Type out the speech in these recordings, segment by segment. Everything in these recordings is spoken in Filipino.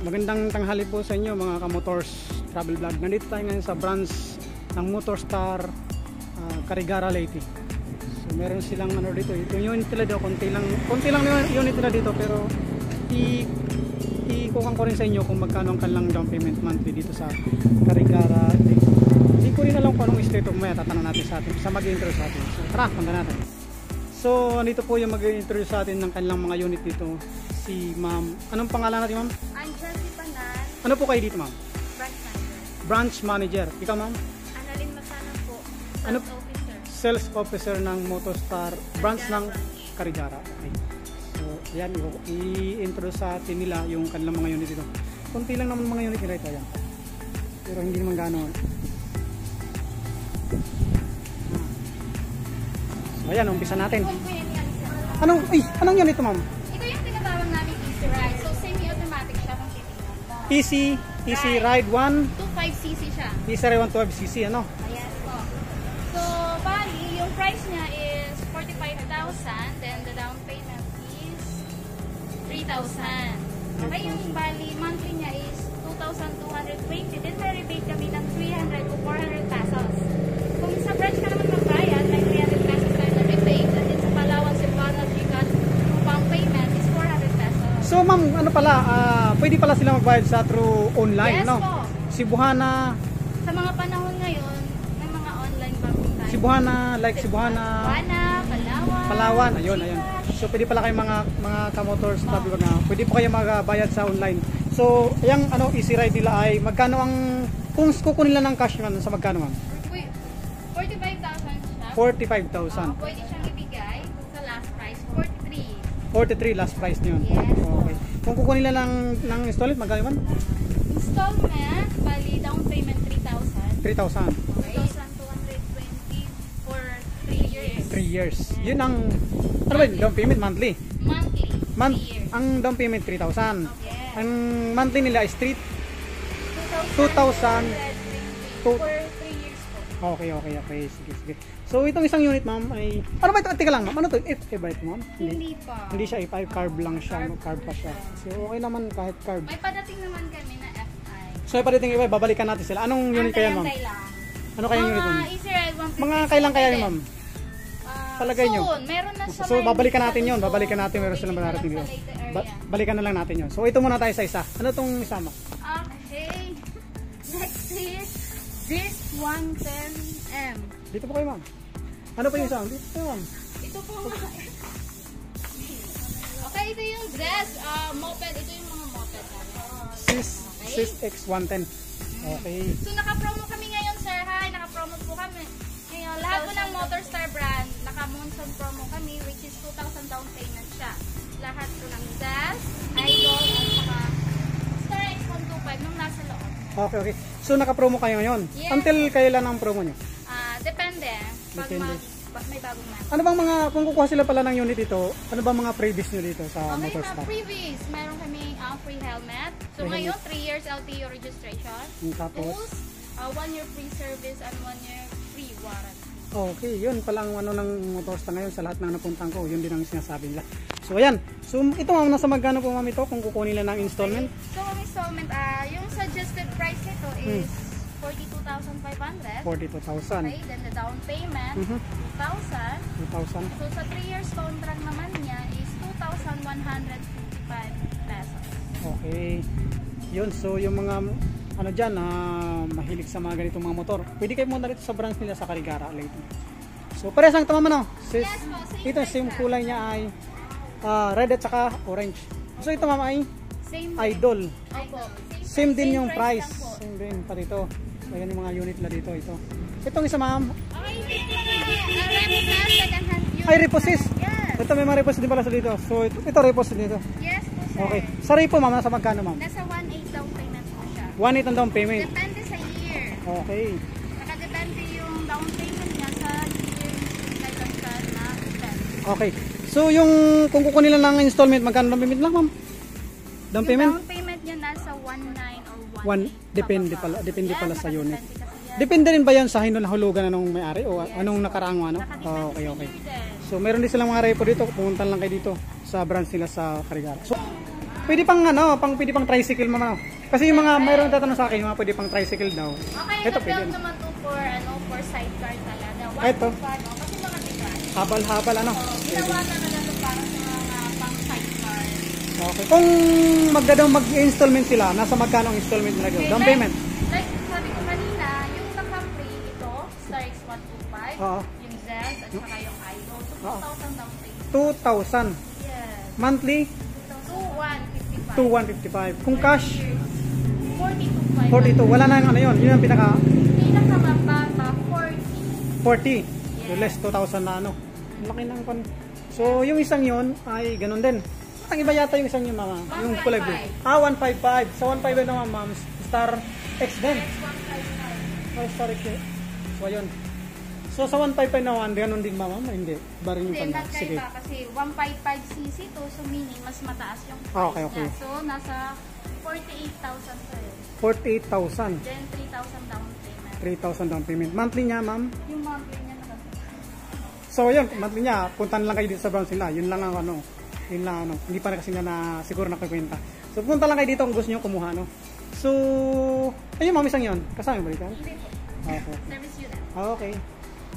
Magandang tanghali po sa inyo mga ka-motors travel vlog. Nandito tayo ngayon sa branch ng Motorstar Carigara Leyte. So meron silang ano dito, yung unit nila dito, konti lang yung unit nila dito, pero ikukuhan ko rin sa inyo kung magkano ang kanilang down payment monthly dito sa Carigara Leyte. Hindi ko rin alam kung anong state of maya, tatanong natin sa mag-introduce sa atin. So tara, punta natin. So andito po yung mag-introduce sa atin ng kanilang mga unit dito, si ma'am. Anong pangalan natin, ma'am? I'm Jessie Panan. Ano po kayo dito, ma'am? Branch manager. Branch manager. Ikaw, ma'am? Annalyn Masana po. Ano? Sales officer. Sales officer ng Motorstar branch ng Carigara. Okay. So, ayan, i-introduce sa atin nila yung kanilang mga unit dito. Kunti lang naman mga unit nila ito, ayan. Pero hindi naman gano'n. So, ayan, umpisa natin. Anong unit ito, ma'am? Ito yung tinatawag namin Easy Ride. So, semi-automatic siya kung titignan mo. Easy Ride 1. 25cc siya. Easy Ride 112cc, ano? Ayan po. So, bali, yung price niya is 45,000. Then, the down payment is 3,000. Okay, yung bali, monthly niya is 2,220. Then, may rebate kami ng 300 to 400 pesos. Kung sa branch ka naman magbayad, like 300 pesos tayo na rebate. And then, sa Palawan, Cebuana, Gigan, yung payment is 400 pesos. So, ma'am, ano pala, pwede pala sila magbayad sa through online, Yes, no? po. Cebuana, Sa mga panahon ngayon, may mga online banking tayo. Cebuana, Cebuana, Palawan, ayun. So pwede pala kayo mga ka-motors travel na pwede po kayo magbayad sa online. So, yung ano Easy Ride nila ay magkano ang kung kukunin nila ng cash man sa magkano, ma'am? 45,000 siya. 45,000. Pwede siyang ibigay sa last price, 43. 43 last price niyon. Yes. Okay. Kung kukunin nila ng installment magkano man? Installment, bali down payment 3,000. 3,000. 3,220 for 3 years. 3 years. Yun ang ano ba yun? Down payment monthly. Monthly. 3 years. Ang down payment 3,000. Yes. Ang monthly nila is 2,000. 2,220 for 3 years po. Okay. Sige. So itong isang unit, ma'am, ay ano ba ito? Teka lang, ma'am. Ano to? F ba ito, ma'am? Hindi pa. Hindi siya F5, carb lang siya, carb pa siya. So okay naman kahit carb. May padating naman kami na FI. So padating iba, babalikan natin sila. Anong unit kaya, ma'am? Ano kayang unit, ma'am? Easy Ride 150. Mga kailan kaya, ma'am? Palagay nyo. Soon, meron na sa So babalikan natin 'yon. Babalikan natin, meron silang mararating dito. Balikan na lang natin 'yon. So ito muna tayo sa isa. Ano tong isa, ma'am? Okay. Next is this 110M. Dito po kayo, ma'am. Ano pa yung isa? Dito po, ma'am. Ito po nga. Okay, ito yung dress. Moped. Ito yung mga moped. Sys X110. Okay. So naka-promo kami ngayon, sir. Hi, naka-promo po kami. Ngayon, lahat po ng Motorstar brand, naka-monson promo kami, which is 2,000 down payment siya. Lahat po ng Zaz, Idol, at saka Star X125 nung nasa loob. Okay. So naka-promo kayo ngayon. Yes. Until kailan ang promo niyo? Depende. Pag Depende. may bagong month. Ano bang mga, kung kukuha sila pala ng unit dito, ano bang mga freebies nyo dito sa Okay, Motorstar? previous. Meron kami free helmet. So Free ngayon, 3 years LTO registration. Tapos? Tools, 1 year free service and 1 year free warranty. Okay, yun pala ang ano ng Motorstar ngayon sa lahat ng napuntan ko. Yun din ang sinasabi nila. So ayan. So ito, ma'am, nasa magkano po, ma'am, ito kung kukunin nila ng installment? So ang installment, yung suggested price nito is 42,500. 42,000. Okay, then the down payment, 2,000. 2,000. So sa 3 years contract naman niya is 2,155 pesos. Okay. Yun, so yung mga ano dyan, mahilig sa mga ganitong mga motor, pwede kayo muna dito sa branch nila sa Carigara Leyte. So parehas lang tama, no? Yes po, Ito, same kulay niya ay red at saka orange. So ito, ma'am, ay Same Idol. Opo. Same din yung price. lang po. Same din pa dito. So yan yung mga unit na dito, ito. Itong isa, ma'am, Okay, ito Reposis, second hand unit. ay Reposis. Yes. Ito may mga Reposis din pala sa dito. So ito Reposis dito. Yes po, sir. Okay. Sa Repo, ma'am, nasa magkano, ma'am? Nasa 1.8 down payment po siya. 1.8 ang down payment. Depende sa year. Okay. Nakadepende yung down payment niya sa year kailan siya na spend. Okay. So yung kung kukunin lang ng installment, magkano down payment lang, ma'am? Down payment? Yung down payment niya nasa 1.9 or 1.8. Depende pala sa unit. Nakadepende kasi yan. Depende rin ba yan sa hinahulugan ng may-ari o anong nakaraang ano? Nakadepende Okay. sa year din. So meron din silang mga repo dito, pumunta lang kayo dito sa branch nila sa Carigara. So Pwede pang ano, pwede pang tricycle mama. Kasi yung mga mayroong tatanong sa akin, yung mga pwede pang tricycle daw. Okay, Ito pwede. na-build naman to for sidecar talaga. Ito. Kasi mga bigas. Habal-habal ano. So, ginawa na to para sa mga pang sidecar. Okay. Kung mag-installment sila, nasa magkano ang installment nila doon? Down payment? Like sabi ko kanina, yung naka-free ito, Star X125, Oo. yung Zels, at saka yung IO. So, 2,000 down payment. 2,000. Yes. Monthly? 2,155. 2,155. Kung cash? 42,500. 42. Wala na yung ano yun. Yun ang Pinakamababa, 40. 40. Yes. So less 2,000 na ano. Ang laki ng pan. So yung isang yun ay ganun din. Ang iba yata yung isang yun mama. Yung kulay blue. 155. Sa 155 naman ma'am. Star X din. X155. Oh, Star X. So yun. So sa 155 naman, ganun din mama. Hindi. Barin yung Hindi, pan. Sige. magkaiba kasi 155cc to, so meaning mas mataas yung price Okay, okay. niya. So nasa 48,000 pa rin. 48,000. Then 3,000 down payment. 3,000 down payment. Monthly niya ma'am. Yung monthly niya nakasama. So yun, monthly niya, puntan lang kayo dito sa Brown sila. Yun lang ang ano. Yun lang ano. Hindi pa na kasi niya na siguro nakakwenta. So punta lang kayo dito kung gusto niyo kumuha no. So ayun ma'am, isang yun. Kasama yung balikan? Hindi po. Okay. Service unit. Okay.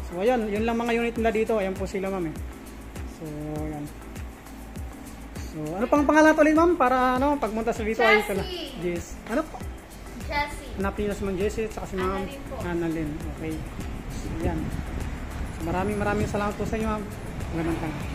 So ayun, yun lang mga unit nila dito. Ayan po sila ma'am eh. So yan. So ano pang pangalan ulit ma'am para ano pagmunta sa dito ay Jessie. Yes. Ano po? Jessie. Hanapin niyo si Ma'am Jessie at si Ma'am Annalyn po. Annalyn. Okay. So yan. So maraming salamat po sa inyo ma'am. Magandang tanghali.